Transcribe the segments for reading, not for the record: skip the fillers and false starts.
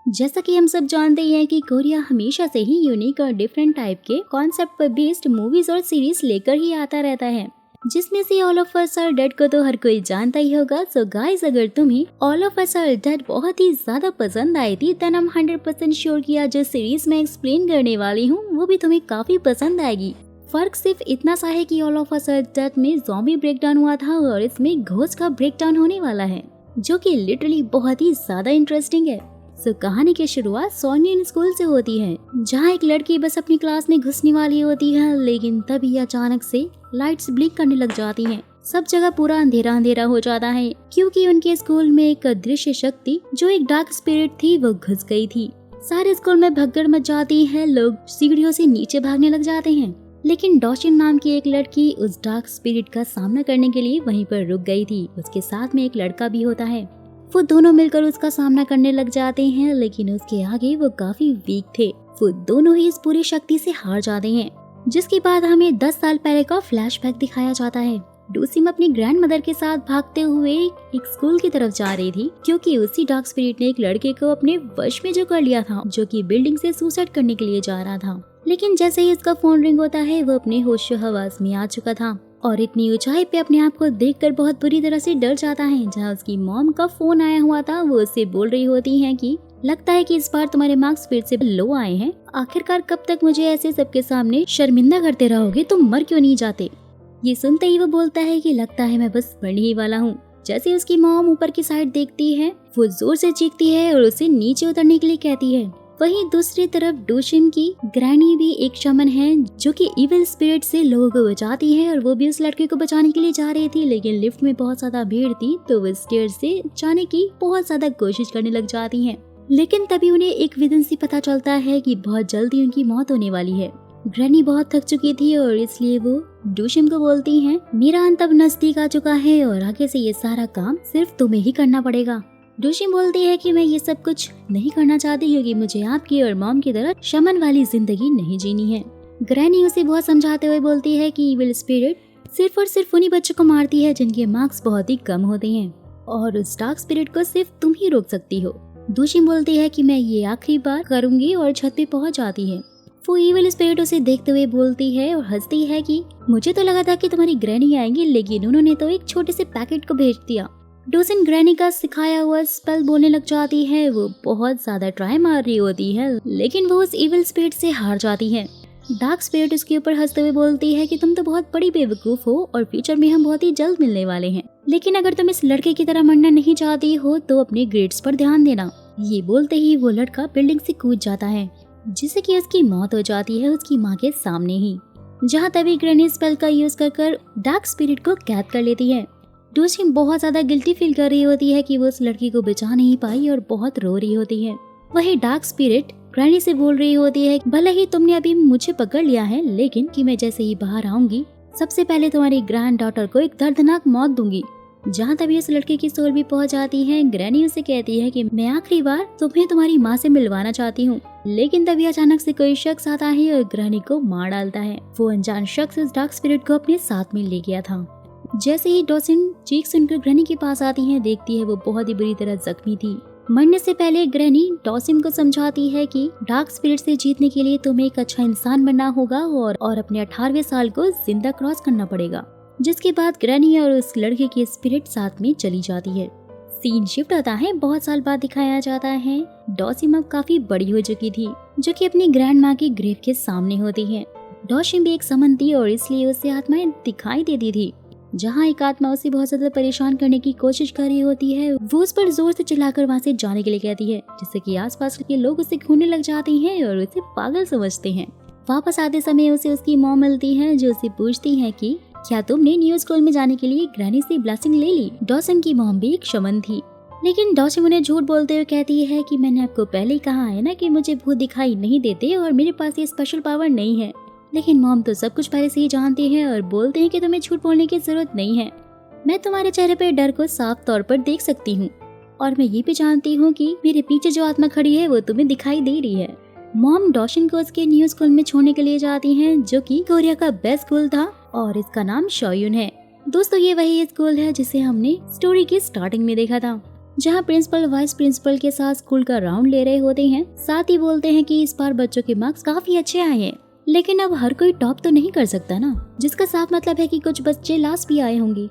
जैसा कि हम सब जानते हैं कि कोरिया हमेशा से ही यूनिक और डिफरेंट टाइप के कॉन्सेप्ट पर बेस्ड मूवीज और सीरीज लेकर ही आता रहता है, जिसमें से all of us are dead को तो हर कोई जानता ही होगा। सो गाइस, अगर तुम्हें all of us are dead बहुत ही ज्यादा पसंद आई थी देन हम 100% श्योर कि आज जो सीरीज मैं एक्सप्लेन करने वाली हूँ वो भी तुम्हें काफी पसंद आएगी। फर्क सिर्फ इतना सा है कि all of us are dead में ज़ॉम्बी ब्रेकडाउन हुआ था और इसमें घोस्ट का ब्रेकडाउन होने वाला है, जो कि लिटरली बहुत ही ज्यादा इंटरेस्टिंग है। सो कहानी की शुरुआत सोनियन स्कूल से होती है, जहाँ एक लड़की बस अपनी क्लास में घुसने वाली होती है, लेकिन तभी अचानक से लाइट्स ब्लिंक करने लग जाती हैं। सब जगह पूरा अंधेरा अंधेरा हो जाता है क्योंकि उनके स्कूल में एक अदृश्य शक्ति जो एक डार्क स्पिरिट थी वो घुस गई थी। सारे स्कूल में भगदड़ मच जाती है, लोग सीढ़ियों से नीचे भागने लग जाते हैं, लेकिन डॉशिन नाम की एक लड़की उस डार्क स्पिरिट का सामना करने के लिए वहीं पर रुक गई थी। उसके साथ में एक लड़का भी होता है। वो दोनों मिलकर उसका सामना करने लग जाते हैं, लेकिन उसके आगे वो काफी वीक थे। वो दोनों ही इस पूरी शक्ति से हार जाते हैं, जिसके बाद हमें 10 साल पहले का फ्लैशबैक दिखाया जाता है। डोसिम अपनी ग्रैंड मदर के साथ भागते हुए एक स्कूल की तरफ जा रही थी क्योंकि उसी डार्क स्पिरिट ने एक लड़के को अपने वश में जो कर लिया था, जो कि बिल्डिंग से सुसाइड करने के लिए जा रहा था। लेकिन जैसे ही उसका फोन रिंग होता है वो अपने होशो हवास में आ चुका था और इतनी ऊंचाई पे अपने आप को देखकर बहुत बुरी तरह से डर जाता है। जहाँ उसकी मॉम का फोन आया हुआ था, वो उससे बोल रही होती हैं कि लगता है कि इस बार तुम्हारे मार्क्स फिर से लो आए हैं। आखिरकार कब तक मुझे ऐसे सबके सामने शर्मिंदा करते रहोगे, तुम मर क्यों नहीं जाते। ये सुनते ही वो बोलता है कि लगता है मैं बस मरने ही वाला हूँ। जैसे उसकी मॉम ऊपर की साइड देखती है, वो जोर से चीखती है और उसे नीचे उतरने के लिए कहती है। वहीं दूसरी तरफ डोशिन की ग्रैनी भी एक शमन है जो कि इविल स्पिरिट से लोगों को बचाती है, और वो भी उस लड़के को बचाने के लिए जा रही थी, लेकिन लिफ्ट में बहुत ज्यादा भीड़ थी तो वो स्टेयर से जाने की बहुत ज्यादा कोशिश करने लग जाती हैं। लेकिन तभी उन्हें एक विधन से पता चलता है कि बहुत जल्दी उनकी मौत होने वाली है। ग्रैनी बहुत थक चुकी थी और इसलिए वो डोशिन को बोलती है, मेरा अंत अब नजदीक आ चुका है और आगे से ये सारा काम सिर्फ तुम्हें ही करना पड़ेगा। डोशिन बोलती है कि मैं ये सब कुछ नहीं करना चाहती क्योंकि मुझे आपकी और मॉम की तरह शमन वाली जिंदगी नहीं जीनी है। ग्रैनी उसे बहुत समझाते हुए बोलती है कि इविल स्पिरिट सिर्फ और सिर्फ उन्हीं बच्चों को मारती है जिनके मार्क्स बहुत ही कम होते हैं, और उस डार्क स्पिरिट को सिर्फ तुम ही रोक सकती हो। डोशिन बोलती है कि मैं ये आखिरी बार करूंगी और छत पे पहुंच जाती है। वो इविल स्पिरिट उसे देखते हुए बोलती है और हंसती है कि मुझे तो लगा था कि तुम्हारी ग्रैनी आएंगी, लेकिन उन्होंने तो एक छोटे से पैकेट को भेज दिया। डोसिन ग्रैनी का सिखाया हुआ स्पेल बोलने लग जाती है। वो बहुत ज्यादा ट्राई मार रही होती है, लेकिन वो उस इविल स्पिरिट से हार जाती है। डार्क स्पिरिट उसके ऊपर हंसते हुए बोलती है कि तुम तो बहुत बड़ी बेवकूफ हो और फ्यूचर में हम बहुत ही जल्द मिलने वाले हैं, लेकिन अगर तुम इस लड़के की तरह मरना नहीं चाहती हो तो अपने ग्रेड्स पर ध्यान देना। ये बोलते ही वो लड़का बिल्डिंग से कूद जाता है, जिससे कि उसकी मौत हो जाती है उसकी माँ के सामने ही। जहाँ तभी ग्रैनी स्पेल का यूज कर डार्क स्पिरिट को कैद कर लेती है। डोशिन बहुत ज्यादा गिल्टी फील कर रही होती है कि वो उस लड़की को बचा नहीं पाई और बहुत रो रही होती है। वही डार्क स्पिरिट ग्रैनी से बोल रही होती है, भले ही तुमने अभी मुझे पकड़ लिया है, लेकिन कि मैं जैसे ही बाहर आऊंगी सबसे पहले तुम्हारी ग्रैंड डॉटर को एक दर्दनाक मौत दूंगी। जहाँ तभी उस लड़के की सोल भी पहुँच जाती है। ग्रैनी उसे कहती है कि मैं आखिरी बार तुम्हें तुम्हारी माँ से मिलवाना चाहती हूँ, लेकिन तभी अचानक से कोई शख्स आता है और ग्रैनी को मार डालता है। वो अनजान शख्स उस डार्क स्पिरिट को अपने साथ में ले गया था। जैसे ही डोसिन चीख सुनकर ग्रैनी के पास आती है, देखती है वो बहुत ही बुरी तरह जख्मी थी। मरने से पहले ग्रैनी डोसिन को समझाती है कि डार्क स्पिरिट से जीतने के लिए तुम्हें एक अच्छा इंसान बनना होगा और अपने 18वें साल को जिंदा क्रॉस करना पड़ेगा। जिसके बाद ग्रैनी और उस लड़के की स्पिरिट साथ में चली जाती है। सीन शिफ्ट होता है, बहुत साल बाद दिखाया जाता है। डोसिन अब काफी बड़ी हो चुकी थी, जो कि अपनी ग्रैंड माँ की ग्रेव के सामने होती है। डोसिन भी एक समन थी और इसलिए उसे आत्माएं दिखाई देती थी। जहाँ एक आत्मा उसे बहुत ज्यादा परेशान करने की कोशिश कर रही होती है, वो उस पर जोर से चिल्लाकर वहाँ से जाने के लिए कहती है, जिससे कि आसपास के लोग उसे घूरने लग जाते हैं और उसे पागल समझते हैं। वापस आते समय उसे उसकी मॉम मिलती है, जो उसे पूछती है कि क्या तुमने न्यू स्कूल में जाने के लिए ग्रैनी से ब्लेसिंग ले ली। डोसिन की मॉम भी एक शमन थी, लेकिन डोसिन उन्हें झूठ बोलते हुए कहती है कि मैंने आपको पहले ही कहा है ना कि मुझे भूत दिखाई नहीं देते और मेरे पास ये स्पेशल पावर नहीं है। लेकिन मॉम तो सब कुछ पहले से ही जानती है और बोलते हैं कि तुम्हें झूठ बोलने की जरूरत नहीं है। मैं तुम्हारे चेहरे पर डर को साफ तौर पर देख सकती हूँ, और मैं ये भी जानती हूँ कि मेरे पीछे जो आत्मा खड़ी है वो तुम्हें दिखाई दे रही है। मॉम डोशिन को उसके न्यू स्कूल में छोड़ने के लिए जाती हैं, जो कि कोरिया का बेस्ट स्कूल था और इसका नाम शोयुन है। दोस्तों, ये वही स्कूल है जिसे हमने स्टोरी की स्टार्टिंग में देखा था। जहाँ प्रिंसिपल वाइस प्रिंसिपल के साथ स्कूल का राउंड ले रहे होते हैं। साथ ही बोलते हैं कि इस बार बच्चों के मार्क्स काफी अच्छे आए हैं, लेकिन अब हर कोई टॉप तो नहीं कर सकता ना, जिसका साफ मतलब है कि कुछ बच्चे लास्ट भी आए होंगे।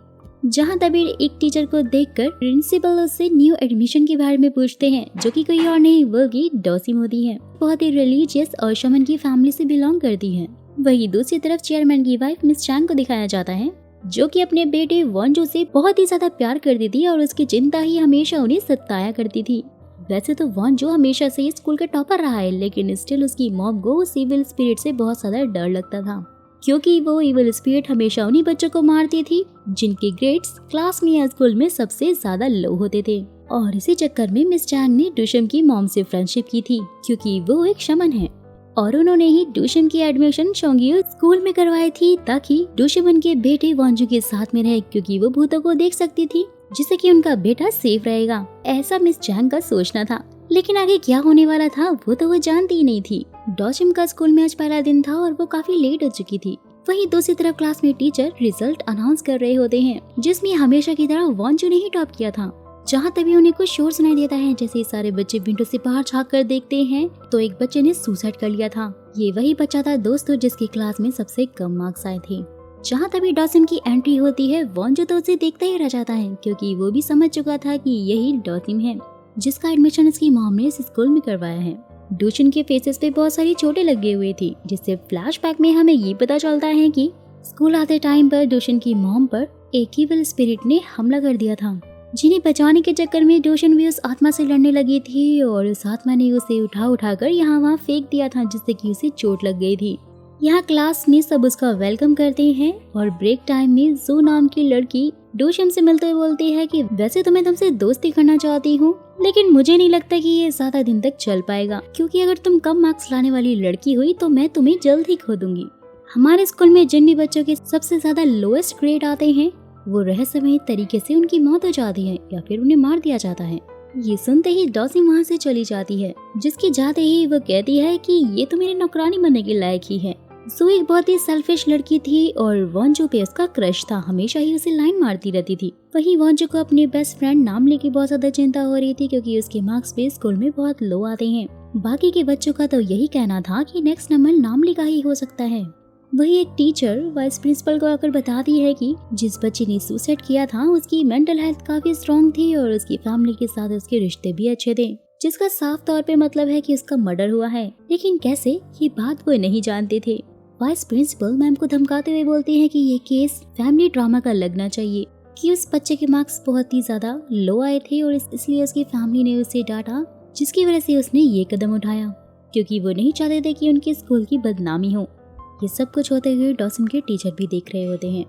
जहाँ तभी एक टीचर को देखकर प्रिंसिपल उससे न्यू एडमिशन के बारे में पूछते हैं, जो कि कोई और नहीं बल्कि डॉसिम होती है। बहुत ही रिलीजियस और शमन की फैमिली से बिलोंग करती है। वही दूसरी तरफ चेयरमैन की वाइफ मिस चैंग को दिखाया जाता है, जो कि अपने बेटे वॉन्जो से बहुत ही ज्यादा प्यार करती थी और उसकी चिंता ही हमेशा उन्हें सताया करती थी। वैसे तो वॉन्जो हमेशा से स्कूल का टॉपर रहा है, लेकिन स्टिल उसकी मॉम को उस इविल स्पिरिट से बहुत ज्यादा डर लगता था, क्योंकि वो इविल स्पिरिट हमेशा उन्हीं बच्चों को मारती थी जिनके ग्रेड्स क्लास में या स्कूल में सबसे ज्यादा लो होते थे। और इसी चक्कर में मिस चैंग ने डूशम की मॉम से फ्रेंडशिप की थी, क्योंकि वो एक शमन है और उन्होंने ही डूशम की एडमिशन शोंगियो स्कूल में करवाई थी, ताकि डूशम उनके बेटे वॉन्जो के साथ में रहे, क्योंकि वो भूतों को देख सकती थी, जिससे कि उनका बेटा सेफ रहेगा। ऐसा मिस चैंग का सोचना था, लेकिन आगे क्या होने वाला था वो तो वो जानती ही नहीं थी। डॉसिम का स्कूल में आज पहला दिन था और वो काफी लेट हो चुकी थी। वहीं दूसरी तरफ क्लास में टीचर रिजल्ट अनाउंस कर रहे होते हैं, जिसमें हमेशा की तरह वॉन्जो ने ही टॉप किया था। जहाँ तभी उन्हें कुछ शोर सुनाई देता है। जैसे सारे बच्चे विंडो से बाहर झाँक कर देखते हैं तो एक बच्चे ने सुसाइड कर लिया था। ये वही बच्चा था दोस्तों जिसकी क्लास में सबसे कम मार्क्स आए थे। जहाँ तभी डॉसिम की एंट्री होती है, वॉन्जो तो उसे देखता ही रह जाता है, क्योंकि वो भी समझ चुका था कि यही डॉसिम है जिसका एडमिशन इसकी मॉम ने इस स्कूल में करवाया है। डूशन के फेसेस पे बहुत सारी चोटें लगी हुई थी, जिससे फ्लैशबैक में हमें ये पता चलता है कि स्कूल आते टाइम पर डूशन की मॉम पर एक इविल स्पिरिट ने हमला कर दिया था, जिन्हें बचाने के चक्कर में डूशन भी उस आत्मा से लड़ने लगी थी और उस आत्मा ने उसे उठा कर यहाँ वहाँ फेंक दिया था, जिससे कि उसे चोट लग गई थी। यहाँ क्लास में सब उसका वेलकम करते हैं और ब्रेक टाइम में जू नाम की लड़की डूशम से मिलते हुए बोलती है कि वैसे तो मैं तुमसे दोस्ती करना चाहती हूँ, लेकिन मुझे नहीं लगता कि ये ज्यादा दिन तक चल पाएगा, क्योंकि अगर तुम कम मार्क्स लाने वाली लड़की हुई तो मैं तुम्हें जल्द ही खो दूंगी। हमारे स्कूल में जिन भी बच्चों के सबसे ज्यादा लोएस्ट ग्रेड आते हैं वो रहस्यमय तरीके से उनकी मौत हो जाती है या फिर उन्हें मार दिया जाता है। ये सुनते ही डॉसिम वहाँ से चली जाती है, जिसके जाते ही वो कहती है कि ये तो मेरी नौकरानी बनने के लायक ही है। जू एक बहुत ही सेल्फिश लड़की थी और वॉन्जो पे उसका क्रश था, हमेशा ही उसे लाइन मारती रहती थी। वहीं वॉन्जो को अपने बेस्ट फ्रेंड नामली की बहुत ज्यादा चिंता हो रही थी, क्योंकि उसके मार्क्स भी स्कूल में बहुत लो आते हैं। बाकी के बच्चों का तो यही कहना था कि नेक्स्ट नंबर नामली का ही हो सकता है। वही एक टीचर वाइस प्रिंसिपल को आकर बताती है कि जिस बच्चे ने सुसाइड किया था उसकी मेंटल हेल्थ काफी स्ट्रॉन्ग थी और उसकी फैमिली के साथ उसके रिश्ते भी अच्छे थे, जिसका साफ तौर पे मतलब है कि उसका मर्डर हुआ है। लेकिन कैसे, ये बात वो नहीं जानते थे। वाइस प्रिंसिपल मैम को धमकाते हुए बोलती है कि ये केस फैमिली ड्रामा का लगना चाहिए, कि उस बच्चे के मार्क्स बहुत ही ज्यादा लो आए थे और इसलिए उसकी फैमिली ने उसे डांटा, जिसकी वजह से उसने ये कदम उठाया, क्योंकि वो नहीं चाहते थे कि उनके स्कूल की बदनामी हो। ये सब कुछ होते हुए डॉसिम के टीचर भी देख रहे होते हैं।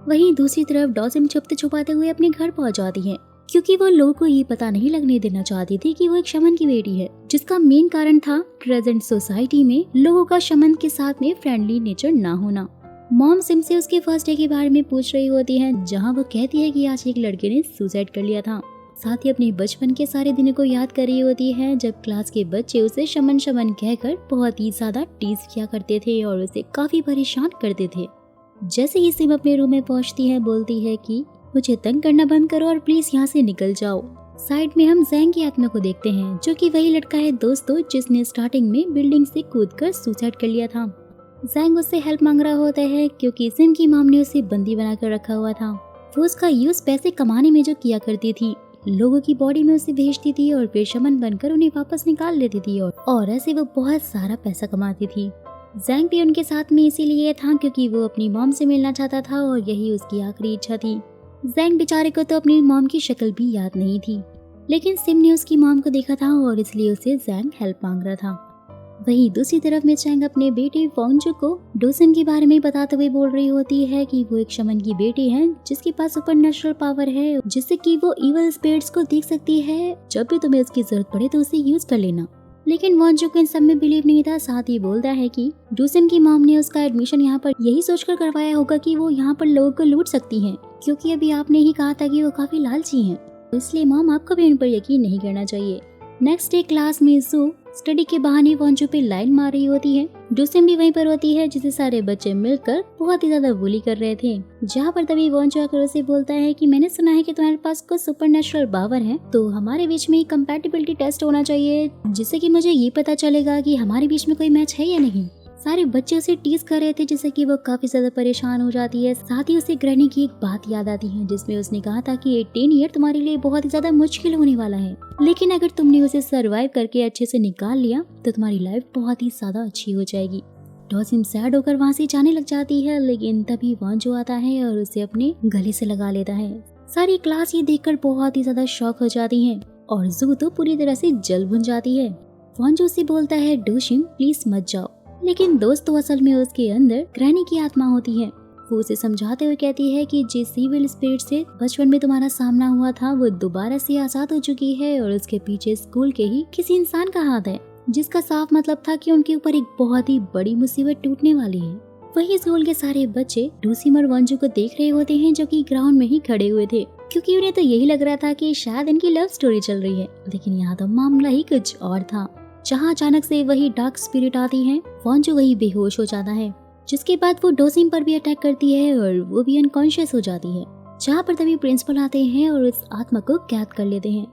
वहीं दूसरी तरफ डॉसिम छुपते छुपाते हुए अपने घर पहुंच जाती है, क्योंकि वो लोगों को ये पता नहीं लगने देना चाहती थी कि वो एक शमन की बेटी है, जिसका मेन कारण था प्रेजेंट सोसाइटी में लोगों का शमन के साथ में फ्रेंडली नेचर ना होना। मॉम सिम से उसके फर्स्ट डे के बारे में पूछ रही होती है, जहां वो कहती है कि आज एक लड़के ने सुसाइड कर लिया था। साथ ही अपने बचपन के सारे दिनों को याद कर रही होती है, जब क्लास के बच्चे उसे शमन शमन कहकर बहुत ही ज्यादा टीज किया करते थे और उसे काफी परेशान करते थे। जैसे ही सिम अपने रूम में पहुंचती है, बोलती है कि मुझे तंग करना बंद करो और प्लीज यहाँ से निकल जाओ। साइड में हम जैंग की आत्मा को देखते हैं, जो कि वही लड़का है दोस्तों जिसने स्टार्टिंग में बिल्डिंग से कूदकर सुसाइड कर लिया था। जैंग उससे हेल्प मांग रहा होता है, क्योंकि सिम की मॉम ने उसे बंदी बनाकर रखा हुआ था। वो उसका यूज पैसे कमाने में जो किया करती थी, लोगों की बॉडी में उसे भेजती थी और फिर शमन बनकर उन्हें वापस निकाल लेती थी और ऐसे वो बहुत सारा पैसा कमाती थी। जैंग भी उनके साथ में इसीलिए था क्योंकि वो अपनी मॉम से मिलना चाहता था और यही उसकी आखिरी इच्छा थी। जैंग बेचारे को तो अपनी मॉम की शक्ल भी याद नहीं थी, लेकिन सिम ने उसकी मॉम को देखा था और इसलिए उसे जैंग हेल्प मांग रहा था। वहीं दूसरी तरफ में जैंग अपने बेटे वॉन्जो को डोसिम के बारे में बताते हुए बोल रही होती है कि वो एक शमन की बेटी है जिसके पास सुपर नेचुरल पावर है, जिससे कि वो इवल स्पिरिट्स को देख सकती है। जब भी तुम्हें उसकी जरूरत पड़े तो उसे यूज कर लेना। लेकिन वॉन्जो को इन सब में बिलीव नहीं था। साथ ही बोलता है कि डोसिम की मॉम ने उसका एडमिशन यहाँ पर यही सोचकर करवाया होगा कि वो यहाँ पर लोगों को लूट सकती है, क्योंकि अभी आपने ही कहा था कि वो काफी लालची हैं, इसलिए मॉम आपको भी उन पर यकीन नहीं करना चाहिए। नेक्स्ट डे क्लास में जू स्टडी के बहाने वॉन्जो पे लाइन मार रही होती है, डूसिम भी वहीं पर होती है, जिसे सारे बच्चे मिलकर बहुत ही ज्यादा बुली कर रहे थे। जहाँ पर तभी वॉन्जो आकर उसे बोलता है कि मैंने सुना है कि तुम्हारे पास कुछ सुपरनेचुरल पावर है, तो हमारे बीच में कंपैटिबिलिटी टेस्ट होना चाहिए, जिससे कि मुझे ये पता चलेगा कि हमारे बीच में कोई मैच है या नहीं। सारे बच्चे उसे टीज कर रहे थे, जिससे कि वो काफी ज्यादा परेशान हो जाती है। साथ ही उसे ग्रैनी की एक बात याद आती है, जिसमें उसने कहा था कि 18 ईयर तुम्हारे लिए बहुत ही ज्यादा मुश्किल होने वाला है, लेकिन अगर तुमने उसे सरवाइव करके अच्छे से निकाल लिया तो तुम्हारी लाइफ बहुत ही ज्यादा अच्छी हो जाएगी। डॉसिम सैड होकर वहाँ से जाने लग जाती है, लेकिन तभी वॉन्जो आता है और उसे अपने गले से लगा लेता है। सारी क्लास ये देखकर बहुत ही ज्यादा शॉक हो जाती है और जू तो पूरी तरह से जल भुन जाती है। वॉन्जो से बोलता है डोशिम प्लीज मत जाओ, लेकिन दोस्त तो असल में उसके अंदर ग्रैनी की आत्मा होती है। वो उसे समझाते हुए कहती है कि जिस इविल स्पिरिट से बचपन में तुम्हारा सामना हुआ था वो दोबारा से आजाद हो चुकी है और उसके पीछे स्कूल के ही किसी इंसान का हाथ है, जिसका साफ मतलब था कि उनके ऊपर एक बहुत ही बड़ी मुसीबत टूटने वाली है। वही स्कूल के सारे बच्चे डूसिम और वॉन्जो को देख रहे होते हैं, जो कि ग्राउंड में ही खड़े हुए थे, क्योंकि उन्हें तो यही लग रहा था कि शायद इनकी लव स्टोरी चल रही है, लेकिन यहाँ तो मामला ही कुछ और था। जहाँ अचानक से वही डार्क स्पिरिट आती है, वॉन्जो वही बेहोश हो जाता है, जिसके बाद वो डोसिम पर भी अटैक करती है और वो भी अनकॉन्शियस हो जाती है। जहाँ पर तभी प्रिंसिपल आते हैं और उस आत्मा को कैद कर लेते हैं।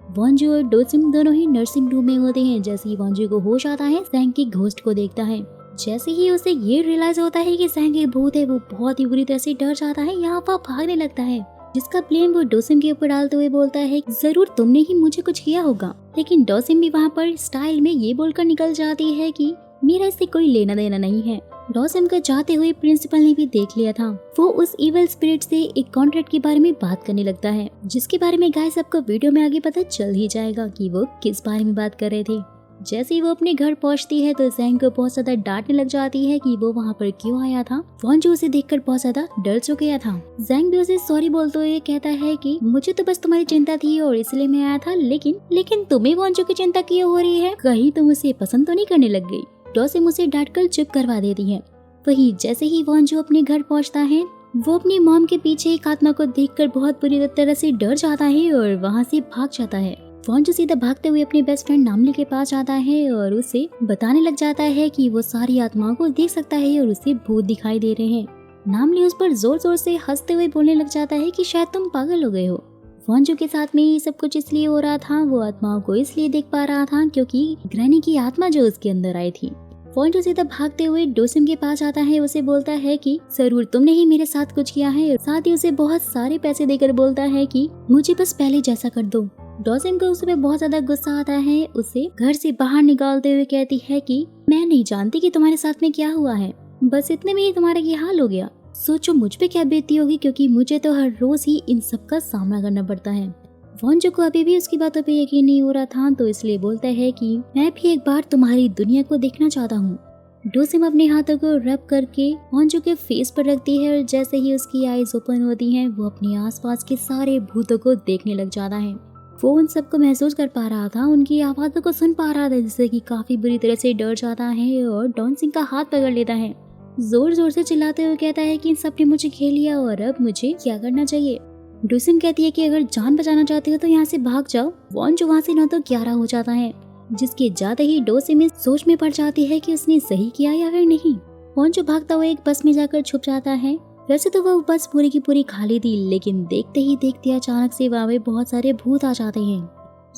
वॉन्जो और डोसिम दोनों ही नर्सिंग रूम में होते हैं। जैसे ही वॉन्जो को होश आता है, सैंग की घोस्ट को देखता है। जैसे ही उसे ये रियलाइज होता है कि सैंग एक भूत है, वो बहुत ही बुरी तरह से डर जाता है। यहाँ वह भागने लगता है, जिसका ब्लेम वो डोसिम के ऊपर डालते हुए बोलता है जरूर तुमने ही मुझे कुछ किया होगा। लेकिन डोसिम भी वहाँ पर स्टाइल में ये बोलकर निकल जाती है कि मेरा इससे कोई लेना देना नहीं है। डोसिम को जाते हुए प्रिंसिपल ने भी देख लिया था। वो उस इविल स्पिरिट से एक कॉन्ट्रैक्ट के बारे में बात करने लगता है, जिसके बारे में गाइस सबको वीडियो में आगे पता चल ही जाएगा कि वो किस बारे में बात कर रहे थे। जैसे ही वो अपने घर पहुंचती है तो जैंग को बहुत ज्यादा डांटने लग जाती है कि वो वहाँ पर क्यों आया था। वॉन्जो उसे देखकर बहुत ज्यादा डर चुक गया था। जैंग भी उसे सॉरी बोलते हुए कहता है कि मुझे तो बस तुम्हारी चिंता थी और इसलिए मैं आया था, लेकिन तुम्हें वॉन्जो की चिंता क्यों हो रही है? कहीं तुम उसे पसंद तो नहीं करने लग गई? डोसिम उसे डांटकर चुप करवा देती है। वही जैसे ही वॉन्जो अपने घर पहुँचता है, वो अपनी मॉम के पीछे एक आत्मा को देखकर बहुत बुरी तरह से डर जाता है और वहाँ से भाग जाता है। वॉन्जो सीधा भागते हुए अपने बेस्ट फ्रेंड नामली के पास आता है और उसे बताने लग जाता है कि वो सारी आत्माओं को देख सकता है और उसे भूत दिखाई दे रहे हैं। नामली उस पर जोर जोर से हंसते हुए बोलने लग जाता है कि शायद तुम पागल हो गए हो। वॉन्जो के साथ में ये सब कुछ इसलिए हो रहा था, वो आत्माओं को इसलिए देख पा रहा था क्योंकि ग्रैनी की आत्मा जो उसके अंदर आई थी। वॉन्जो सीधा भागते हुए डोसिम के पास आता है। उसे बोलता है कि जरूर तुमने ही मेरे साथ कुछ किया है। साथ ही उसे बहुत सारे पैसे देकर बोलता है कि मुझे बस पहले जैसा कर दो। डोसिम को उस पर बहुत ज्यादा गुस्सा आता है। उसे घर से बाहर निकालते हुए कहती है कि मैं नहीं जानती कि तुम्हारे साथ में क्या हुआ है, बस इतने में ही तुम्हारा ये हाल हो गया। सोचो मुझ पे क्या बीतती होगी, क्योंकि मुझे तो हर रोज ही इन सब का सामना करना पड़ता है। वॉन्जो को अभी भी उसकी बातों पे यकीन नहीं हो रहा था, तो इसलिए बोलता है कि मैं भी एक बार तुम्हारी दुनिया को देखना चाहता हूँ। डोसिम अपने हाथों को रब करके वॉन्जो के फेस पर रखती है और जैसे ही उसकी आईज ओपन होती हैं, वो अपने आसपास के सारे भूतों को देखने लग जाता है। वो उन सबको महसूस कर पा रहा था, उनकी आवाज़ों को सुन पा रहा था, जिससे कि काफी बुरी तरह से डर जाता है और डॉन्सिंग का हाथ पकड़ लेता है। जोर जोर से चिल्लाते हुए कहता है कि इन सब ने मुझे खेल लिया और अब मुझे क्या करना चाहिए। डोसिम कहती है कि अगर जान बचाना चाहते हो तो यहाँ से भाग जाओ। वॉन्जो वहाँ से 9 तो 11 हो जाता है, जिसके जाते ही डोसिम इस सोच में पड़ जाती है कि उसने सही किया या फिर नहीं। वॉन्जो भागता हुआ एक बस में जाकर छुप जाता है। वैसे तो वो बस पूरी की पूरी खाली थी, लेकिन देखते ही देखते अचानक से वहाँ पे बहुत सारे भूत आ जाते हैं।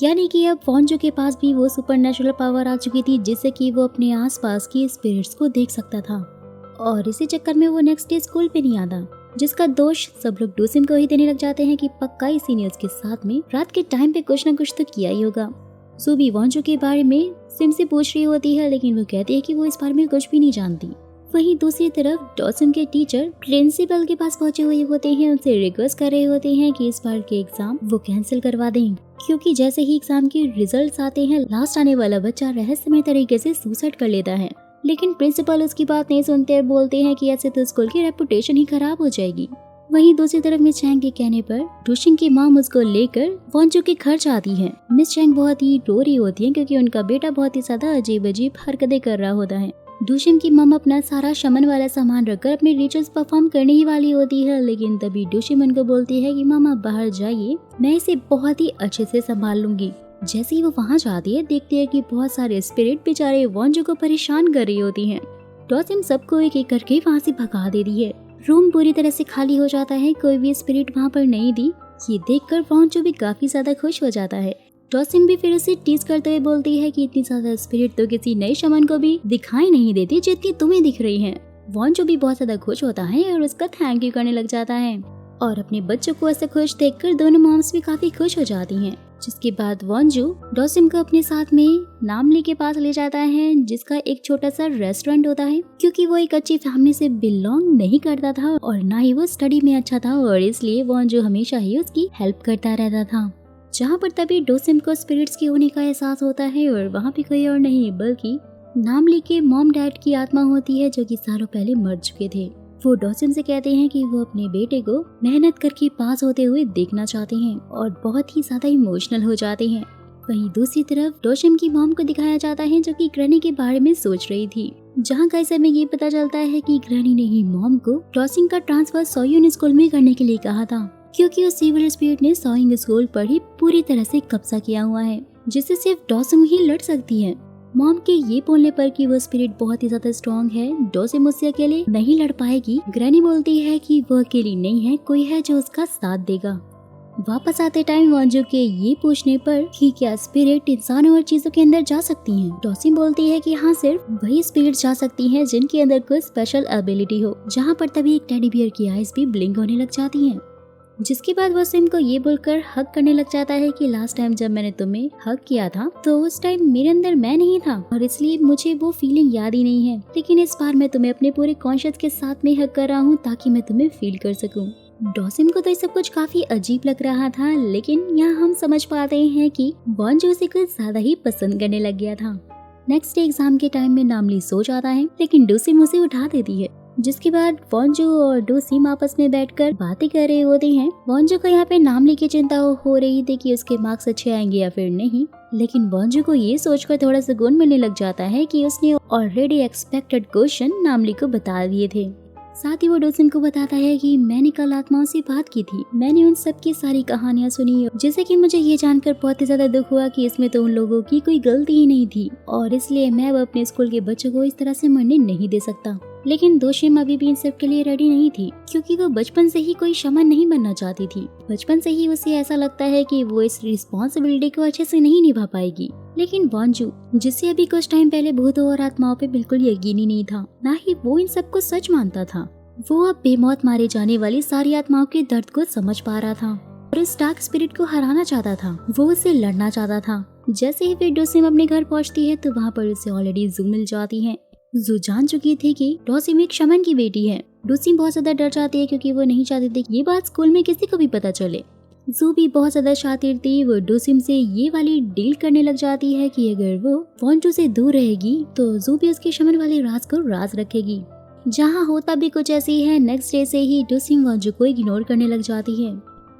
यानी कि अब वॉन्जो के पास भी वो सुपरनेचुरल पावर आ चुकी थी, जिससे कि वो अपने आसपास की स्पिरिट्स को देख सकता था। और इसी चक्कर में वो नेक्स्ट डे स्कूल पे नहीं आता, जिसका दोष सब लोग डोसिम को ही देने लग जाते हैं कि पक्का इसी ने उसके साथ में रात के टाइम पे कुछ न कुछ तो किया ही होगा। सूबी वॉन्जो के बारे में सिम से पूछ रही होती है, लेकिन वो कहती है कि वो इस बारे में कुछ भी नहीं जानती। वहीं दूसरी तरफ डॉसिम के टीचर प्रिंसिपल के पास पहुंचे हुए होते हैं, उनसे रिक्वेस्ट कर रहे होते हैं कि इस बार के एग्जाम वो कैंसिल करवा दें, क्योंकि जैसे ही एग्जाम के रिजल्ट्स आते हैं, लास्ट आने वाला बच्चा रहस्यमय तरीके से सुसाइड कर लेता है। लेकिन प्रिंसिपल उसकी बात नहीं सुनते और बोलते हैं कि ऐसे तो स्कूल की रेपुटेशन ही खराब हो जाएगी। वहीं दूसरी तरफ मिस चैंग के कहने पर डोशिंग की मॉम उसको लेकर वॉन्जो के घर जाती है। मिस चैंग बहुत ही रो रही होती है, क्योंकि उनका बेटा बहुत ही ज्यादा अजीब अजीब हरकतें कर रहा होता है। डोशिंग की मॉम अपना सारा शमन वाला सामान रखकर अपने रिचुअल्स परफॉर्म करने ही वाली होती है, लेकिन तभी डोशिंग उनको बोलती है कि मामा बाहर जाइए, मैं इसे बहुत ही अच्छे से संभाल लूंगी। जैसे ही वो वहाँ जाती है, देखती है कि बहुत सारे स्पिरिट बेचारे वॉन्जो को परेशान कर रही होती हैं। डॉसिम सबको एक एक करके वहाँ से भगा देती है। रूम पूरी तरह से खाली हो जाता है, कोई भी स्पिरिट वहाँ पर नहीं थी। ये देखकर वॉन्जो भी काफी ज्यादा खुश हो जाता है। डॉसिम भी फिर उसे टीज करते हुए बोलती है कि इतनी ज्यादा स्पिरिट तो किसी नए शमन को भी दिखाई नहीं देती जितनी तुम्हें दिख रही हैं। वॉन्जो भी बहुत ज्यादा खुश होता है और उसका थैंक यू करने लग जाता है और अपने बच्चों को ऐसे खुश देखकर दोनों मॉम्स भी काफी खुश हो जाती हैं। जिसके बाद वॉन्जो डॉसिम को अपने साथ में नामली के पास ले जाता है, जिसका एक छोटा सा रेस्टोरेंट होता है। क्योंकि वो एक अच्छी फैमिली से बिलोंग नहीं करता था और ना ही वो स्टडी में अच्छा था, और इसलिए वॉन्जो हमेशा ही उसकी हेल्प करता रहता था। जहाँ पर तभी डॉसिम को स्पिरिट्स के होने का एहसास होता है और वहाँ पे कोई और नहीं बल्कि नामली के मॉम डैड की आत्मा होती है, जो कि सालों पहले मर चुके थे। वो डॉसिम से कहते हैं कि वो अपने बेटे को मेहनत करके पास होते हुए देखना चाहते हैं और बहुत ही ज्यादा इमोशनल हो जाते हैं। वहीं दूसरी तरफ डॉसिम की मॉम को दिखाया जाता है, जो कि ग्रैनी के बारे में सोच रही थी। जहाँ कैसे में ये पता चलता है कि ग्रैनी ने ही मॉम को डॉसिम का ट्रांसफर सोयून स्कूल में करने के लिए कहा था, क्योंकि उस इविल स्पिरिट ने सोइंग स्कूल पर ही पूरी तरह से कब्जा किया हुआ है, जिससे सिर्फ डॉसिम ही लड़ सकती है। मॉम के ये बोलने पर कि वो स्पिरिट बहुत ही ज्यादा स्ट्रॉन्ग है, डॉसिम उससे अकेले नहीं लड़ पाएगी। ग्रैनी बोलती है कि वो अकेली नहीं है, कोई है जो उसका साथ देगा। वापस आते टाइम वॉन्जो के ये पूछने पर कि क्या स्पिरिट इंसानों और चीजों के अंदर जा सकती हैं, डॉसिम बोलती है कि हाँ, सिर्फ वही स्पिरिट जा सकती हैं जिनके अंदर कोई स्पेशल एबिलिटी हो। जहाँ पर तभी एक टेडी बियर की आईज भी ब्लिंक होने लग जाती हैं। जिसके बाद वो सिम को ये बोलकर हक करने लग जाता है कि लास्ट टाइम जब मैंने तुम्हें हक किया था तो उस टाइम मेरे अंदर मैं नहीं था और इसलिए मुझे वो फीलिंग याद ही नहीं है, लेकिन इस बार मैं तुम्हें अपने पूरे कॉन्शियस के साथ में हक कर रहा हूँ ताकि मैं तुम्हें फील कर सकूं। डॉसिम को तो ये सब कुछ काफी अजीब लग रहा था, लेकिन यहाँ हम समझ पाते हैं कि वॉन्जो उसे कुछ ज्यादा ही पसंद करने लग गया था। नेक्स्ट डे एग्जाम के टाइम में नामली सो जाता है, लेकिन डॉसिम उसे उठा देती है। जिसके बाद वॉन्जो और डॉसिम आपस में बैठकर बातें कर रहे होते हैं। वॉन्जो को यहाँ पे नामली की चिंता हो रही थी कि उसके मार्क्स अच्छे आएंगे या फिर नहीं, लेकिन वॉन्जो को ये सोचकर थोड़ा सुकून मिलने लग जाता है कि उसने ऑलरेडी एक्सपेक्टेड क्वेश्चन नामली को बता दिए थे। साथ ही वो डॉसिम को बताता है कि मैंने कल आत्माओं से बात की थी, मैंने उन सब की सारी कहानियां सुनी, जैसे कि मुझे ये जानकर बहुत ही ज्यादा दुख हुआ कि इसमें तो उन लोगों की कोई गलती ही नहीं थी और इसलिए मैं अब अपने स्कूल के बच्चों को इस तरह से मरने नहीं दे सकता। लेकिन डॉसिम अभी भी इन सब के लिए रेडी नहीं थी, क्योंकि वो बचपन से ही कोई शमन नहीं बनना चाहती थी। बचपन से ही उसे ऐसा लगता है कि वो इस रिस्पॉन्सिबिलिटी को अच्छे से नहीं निभा पाएगी। लेकिन वॉन्जो, जिसे अभी कुछ टाइम पहले भूतों और आत्माओं पे बिल्कुल यकीन ही नहीं था, ना ही वो इन सब को सच मानता था, वो अब बेमौत मारे जाने वाली सारी आत्माओं के दर्द को समझ पा रहा था और इस डार्क स्पिरिट को हराना चाहता था। वो उससे लड़ना चाहता था। जैसे ही फिर डॉसिम अपने घर पहुंचती है तो वहाँ पर उसे ऑलरेडी जू मिल जाती है। जू जान चुकी थी कि डॉसिम एक शमन की बेटी है। डॉसिम बहुत ज्यादा डर जाती है क्योंकि वो नहीं चाहती थी ये बात स्कूल में किसी को भी पता चले। जू भी बहुत ज्यादा शातिर थी, वो डॉसिम से ये वाली डील करने लग जाती है कि अगर वो वॉन्जो से दूर रहेगी तो जू भी उसके शमन वाले राज को राज रखेगी। जहाँ होता भी कुछ ऐसी है, नेक्स्ट डे से ही डॉसिम वॉन्जो को इग्नोर करने लग जाती है।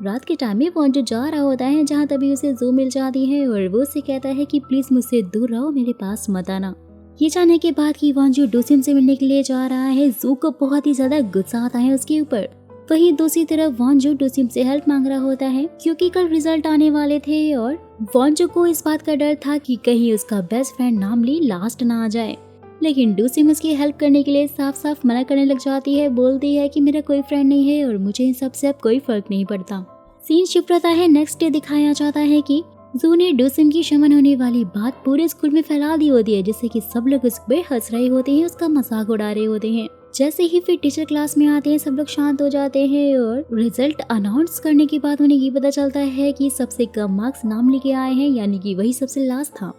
रात के टाइम में वॉन्जो जा रहा होता है, जहाँ तभी उसे जू मिल जाती है और वो उसे कहता है कि प्लीज मुझसे दूर रहो, मेरे पास मत आना। ये जानने के बाद कि वॉन्जो डॉसिम से मिलने के लिए जा रहा है, जू को बहुत ही ज्यादा गुस्सा आता है उसके ऊपर। वहीं दूसरी तरफ वॉन्जो डॉसिम से हेल्प मांग रहा होता है क्योंकि कल रिजल्ट आने वाले थे और वॉन्जो को इस बात का डर था कि कहीं उसका बेस्ट फ्रेंड नामली लास्ट ना आ जाए। लेकिन डॉसिम उसकी हेल्प करने के लिए साफ साफ मना करने लग जाती है, बोलती है कि मेरा कोई फ्रेंड नहीं है और मुझे इन सब से अब कोई फर्क नहीं पड़ता। सीन शिफ्ट होता है। नेक्स्ट डे दिखाया जाता है कि जू ने डॉसिम की शमन होने वाली बात पूरे स्कूल में फैला दी होती है, जिससे कि सब लोग उस पे हंस रहे होते हैं, उसका मजाक उड़ा रहे होते हैं। जैसे ही फिर टीचर क्लास में आते हैं, सब लोग शांत हो जाते हैं और रिजल्ट अनाउंस करने के बाद उन्हें ये पता चलता है कि सबसे कम मार्क्स नामली के आए हैं, यानी कि वही सबसे लास्ट था।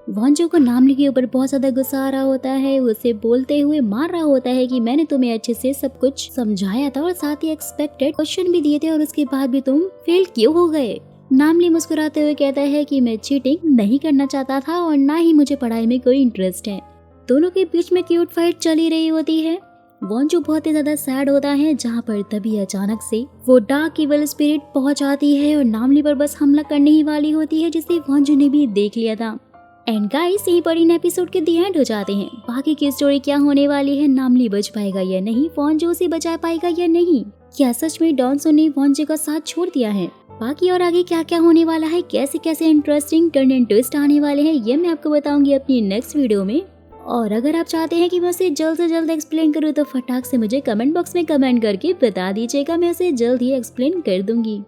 वॉन्जो को नामली के ऊपर बहुत ज्यादा गुस्सा आ रहा होता है, उसे बोलते हुए मार रहा होता है कि मैंने तुम्हें अच्छे से सब कुछ समझाया था और साथ ही एक्सपेक्टेड क्वेश्चन भी दिए थे और उसके बाद भी तुम फेल क्यों हो गए। नामली मुस्कुराते हुए कहता है कि मैं चीटिंग नहीं करना चाहता था और ना ही मुझे पढ़ाई में कोई इंटरेस्ट है। दोनों के बीच में क्यूट फाइट चली रही होती है। वॉन्जो बहुत ही ज्यादा सैड होता है, जहाँ पर तभी अचानक से वो डार्क इविल स्पिरिट पहुंच आती है और नामली पर बस हमला करने ही वाली होती है, जिसे वॉन्जो ने भी देख लिया था। एंड गाइस, यहीं पर इन एपिसोड के दी एंड हो जाते हैं। बाकी की स्टोरी क्या होने वाली है, नामली बच पाएगा या नहीं, वॉन्जो उसे बचा पाएगा या नहीं, क्या सच में डॉन्सो ने वॉन्जो का साथ छोड़ दिया है, बाकी और आगे क्या क्या होने वाला है, कैसे कैसे इंटरेस्टिंग टर्न एंड ट्विस्ट आने वाले हैं, ये मैं आपको बताऊंगी अपनी नेक्स्ट वीडियो में। और अगर आप चाहते हैं कि मैं उसे जल्द से जल्द एक्सप्लेन करूँ तो फटाक से मुझे कमेंट बॉक्स में कमेंट करके बता दीजिएगा, मैं उसे जल्द ही एक्सप्लेन कर दूंगी।